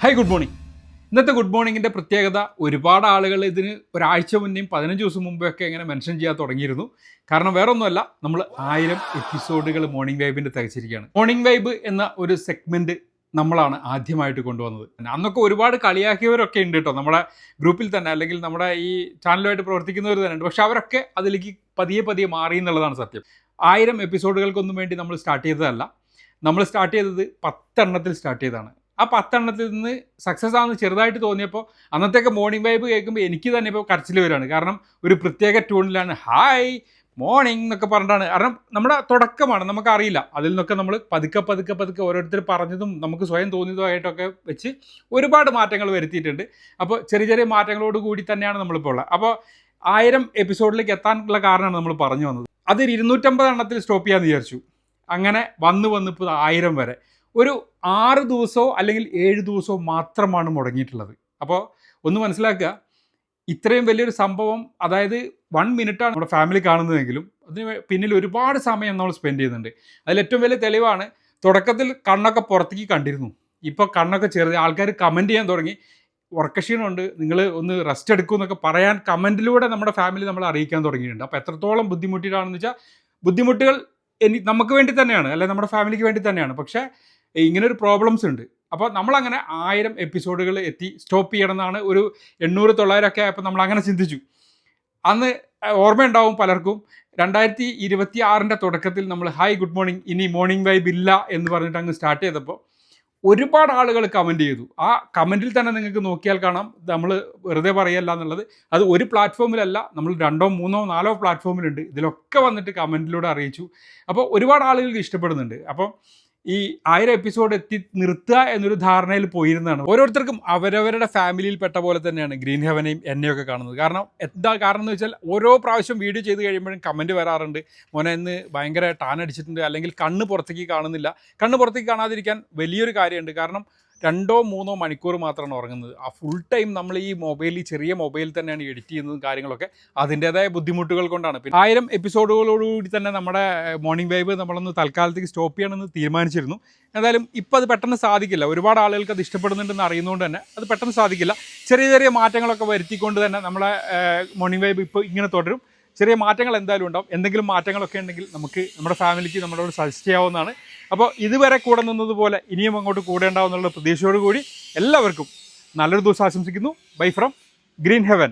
Hi good morning. ഇന്നത്തെ good മോർണിംഗിൻ്റെ പ്രത്യേകത ഒരുപാട് ആളുകൾ ഇതിന് ഒരാഴ്ച മുന്നേയും 15 ദിവസം മുമ്പൊക്കെ ഇങ്ങനെ മെൻഷൻ ചെയ്യാൻ തുടങ്ങിയിരുന്നു. കാരണം വേറെ ഒന്നുമല്ല, നമ്മൾ 1000 എപ്പിസോഡുകൾ മോർണിംഗ് വൈബിൻ്റെ തികച്ചിരിക്കുകയാണ്. മോർണിംഗ് വൈബ് എന്ന ഒരു സെഗ്മെൻറ്റ് നമ്മളാണ് ആദ്യമായിട്ട് കൊണ്ടുവന്നത്. അന്നൊക്കെ ഒരുപാട് കളിയാക്കിയവരൊക്കെ ഉണ്ട് കേട്ടോ, നമ്മുടെ ഗ്രൂപ്പിൽ തന്നെ, അല്ലെങ്കിൽ നമ്മുടെ ഈ ചാനലുമായിട്ട് പ്രവർത്തിക്കുന്നവർ തന്നെ ഉണ്ട്. പക്ഷെ അവരൊക്കെ അതിലേക്ക് പതിയെ മാറി എന്നുള്ളതാണ് സത്യം. 1000 എപ്പിസോഡുകൾക്കൊന്നും വേണ്ടി നമ്മൾ സ്റ്റാർട്ട് ചെയ്തതല്ല. നമ്മൾ സ്റ്റാർട്ട് ചെയ്തത് 10 എണ്ണത്തിൽ സ്റ്റാർട്ട് ചെയ്തതാണ്. ആ 10 എണ്ണത്തിൽ നിന്ന് സക്സസ് ആണെന്ന് ചെറുതായിട്ട് തോന്നിയപ്പോൾ അന്നത്തേക്ക് മോർണിംഗ് വൈബ് കേൾക്കുമ്പോൾ എനിക്ക് തന്നെ ഇപ്പോൾ കരച്ചിൽ വരികയാണ്. കാരണം ഒരു പ്രത്യേക ട്യൂണിലാണ് ഹായ് മോർണിംഗ് എന്നൊക്കെ പറഞ്ഞിട്ടാണ്. കാരണം നമ്മുടെ തുടക്കമാണ്, നമുക്കറിയില്ല. അതിൽ നിന്നൊക്കെ നമ്മൾ പതുക്കെ ഓരോരുത്തർ പറഞ്ഞതും നമുക്ക് സ്വയം തോന്നിയതുമായിട്ടൊക്കെ വെച്ച് ഒരുപാട് മാറ്റങ്ങൾ വരുത്തിയിട്ടുണ്ട്. അപ്പോൾ ചെറിയ മാറ്റങ്ങളോട് കൂടി തന്നെയാണ് നമ്മളിപ്പോൾ ഉള്ളത്. അപ്പോൾ 1000 എപ്പിസോഡിലേക്ക് എത്താനുള്ള കാരണമാണ് നമ്മൾ പറഞ്ഞു വന്നത്. അത് 250 എണ്ണത്തിൽ സ്റ്റോപ്പ് ചെയ്യാമെന്ന് വിചാരിച്ചു. അങ്ങനെ വന്ന് ഇപ്പോൾ 1000 വരെ ഒരു 6 ദിവസമോ അല്ലെങ്കിൽ 7 ദിവസമോ മാത്രമാണ് മുടങ്ങിയിട്ടുള്ളത്. അപ്പോൾ ഒന്ന് മനസ്സിലാക്കുക, ഇത്രയും വലിയൊരു സംഭവം, അതായത് 1 മിനിറ്റാണ് നമ്മുടെ ഫാമിലി കാണുന്നതെങ്കിലും അതിന് പിന്നിൽ ഒരുപാട് സമയം നമ്മൾ സ്പെൻഡ് ചെയ്യുന്നുണ്ട്. അതിൽ ഏറ്റവും വലിയ തെളിവാണ്, തുടക്കത്തിൽ കണ്ണൊക്കെ പുറത്തേക്ക് കണ്ടിരുന്നു, ഇപ്പോൾ കണ്ണൊക്കെ ചെറുത്. ആൾക്കാർ കമൻറ്റ് ചെയ്യാൻ തുടങ്ങി, ഉറക്കക്ഷീണമുണ്ട്, നിങ്ങൾ ഒന്ന് റെസ്റ്റ് എടുക്കൂ എന്നൊക്കെ പറയാൻ കമൻറ്റിലൂടെ നമ്മുടെ ഫാമിലി നമ്മളെ അറിയിക്കാൻ തുടങ്ങിയിട്ടുണ്ട്. അപ്പോൾ എത്രത്തോളം ബുദ്ധിമുട്ടിയിട്ടാണെന്ന് വെച്ചാൽ, ബുദ്ധിമുട്ടുകൾ നമുക്ക് വേണ്ടി തന്നെയാണ്, അല്ലെങ്കിൽ നമ്മുടെ ഫാമിലിക്ക് വേണ്ടി തന്നെയാണ്. പക്ഷേ ഇങ്ങനൊരു പ്രോബ്ലംസ് ഉണ്ട്. അപ്പോൾ നമ്മളങ്ങനെ 1000 എപ്പിസോഡുകൾ എത്തി സ്റ്റോപ്പ് ചെയ്യണം എന്നാണ്. ഒരു 800-900 ഒക്കെ ആയപ്പോൾ നമ്മൾ അങ്ങനെ ചിന്തിച്ചു. അന്ന് ഓർമ്മയുണ്ടാവും പലർക്കും, 2026 തുടക്കത്തിൽ നമ്മൾ ഹായ് ഗുഡ് മോർണിംഗ്, ഇനി മോർണിംഗ് വൈബ് ഇല്ല എന്ന് പറഞ്ഞിട്ട് അങ്ങ് സ്റ്റാർട്ട് ചെയ്തപ്പോൾ ഒരുപാട് ആളുകൾ കമൻറ്റ് ചെയ്തു. ആ കമൻറ്റിൽ തന്നെ നിങ്ങൾക്ക് നോക്കിയാൽ കാണാം, നമ്മൾ വെറുതെ പറയല്ല എന്നുള്ളത്. അത് ഒരു പ്ലാറ്റ്ഫോമിലല്ല, നമ്മൾ 2, 3, 4 പ്ലാറ്റ്ഫോമിലുണ്ട്. ഇതിലൊക്കെ വന്നിട്ട് കമൻറ്റിലൂടെ അറിയിച്ചു. അപ്പോൾ ഒരുപാട് ആളുകൾക്ക് ഇഷ്ടപ്പെടുന്നുണ്ട്. അപ്പോൾ ഈ 1000 എപ്പിസോഡ് എത്തി നിർത്തുക എന്നൊരു ധാരണയിൽ പോയിരുന്നതാണ്. ഓരോരുത്തർക്കും അവരവരുടെ ഫാമിലിയിൽ പെട്ട പോലെ തന്നെയാണ് ഗ്രീൻ ഹെവനെയും എന്നെയൊക്കെ കാണുന്നത്. കാരണം എന്ന് വെച്ചാൽ ഓരോ പ്രാവശ്യം വീഡിയോ ചെയ്ത് കഴിയുമ്പോഴും കമൻറ്റ് വരാറുണ്ട്, മോനെ ഇന്ന് ഭയങ്കര ടാൻ അടിച്ചിട്ടുണ്ട്, അല്ലെങ്കിൽ കണ്ണ് പുറത്തേക്ക് കാണുന്നില്ല. കണ്ണ് പുറത്തേക്ക് കാണാതിരിക്കാൻ വലിയൊരു കാര്യമുണ്ട്. കാരണം 2-3 മണിക്കൂർ മാത്രമാണ് ഉറങ്ങുന്നത്. ആ ഫുൾ ടൈം നമ്മൾ ഈ ചെറിയ മൊബൈലിൽ തന്നെയാണ് എഡിറ്റ് ചെയ്യുന്നതും കാര്യങ്ങളൊക്കെ. അതിൻ്റേതായ ബുദ്ധിമുട്ടുകൾ കൊണ്ടാണ്. പിന്നെ 1000 എപ്പിസോഡുകളോടുകൂടി തന്നെ നമ്മുടെ മോർണിംഗ് വൈബ് നമ്മളൊന്ന് തൽക്കാലത്തേക്ക് സ്റ്റോപ്പ് ചെയ്യണമെന്ന് തീരുമാനിച്ചിരുന്നു. എന്തായാലും ഇപ്പോൾ അത് പെട്ടെന്ന് സാധിക്കില്ല. ഒരുപാട് ആളുകൾക്ക് അത് ഇഷ്ടപ്പെടുന്നുണ്ടെന്ന് അറിയുന്നതുകൊണ്ട് തന്നെ അത് പെട്ടെന്ന് സാധിക്കില്ല. ചെറിയ മാറ്റങ്ങളൊക്കെ വരുത്തിക്കൊണ്ട് തന്നെ നമ്മളെ മോർണിംഗ് വൈബ് ഇപ്പോൾ ഇങ്ങനെ തുടരും. ചെറിയ മാറ്റങ്ങൾ എന്തായാലും ഉണ്ടാവും. എന്തെങ്കിലും മാറ്റങ്ങളൊക്കെ ഉണ്ടെങ്കിൽ നമുക്ക് നമ്മുടെ ഫാമിലിക്ക് നമ്മളോട് സജസ്റ്റ് ചെയ്യാവുന്നതാണ്. അപ്പോൾ ഇതുവരെ കൂടെ നിന്നതുപോലെ ഇനിയും അങ്ങോട്ട് കൂടെ ഉണ്ടാവും എന്നുള്ള പ്രതീക്ഷയോടുകൂടി എല്ലാവർക്കും നല്ലൊരു ദിവസം ആശംസിക്കുന്നു. Bye from green heaven.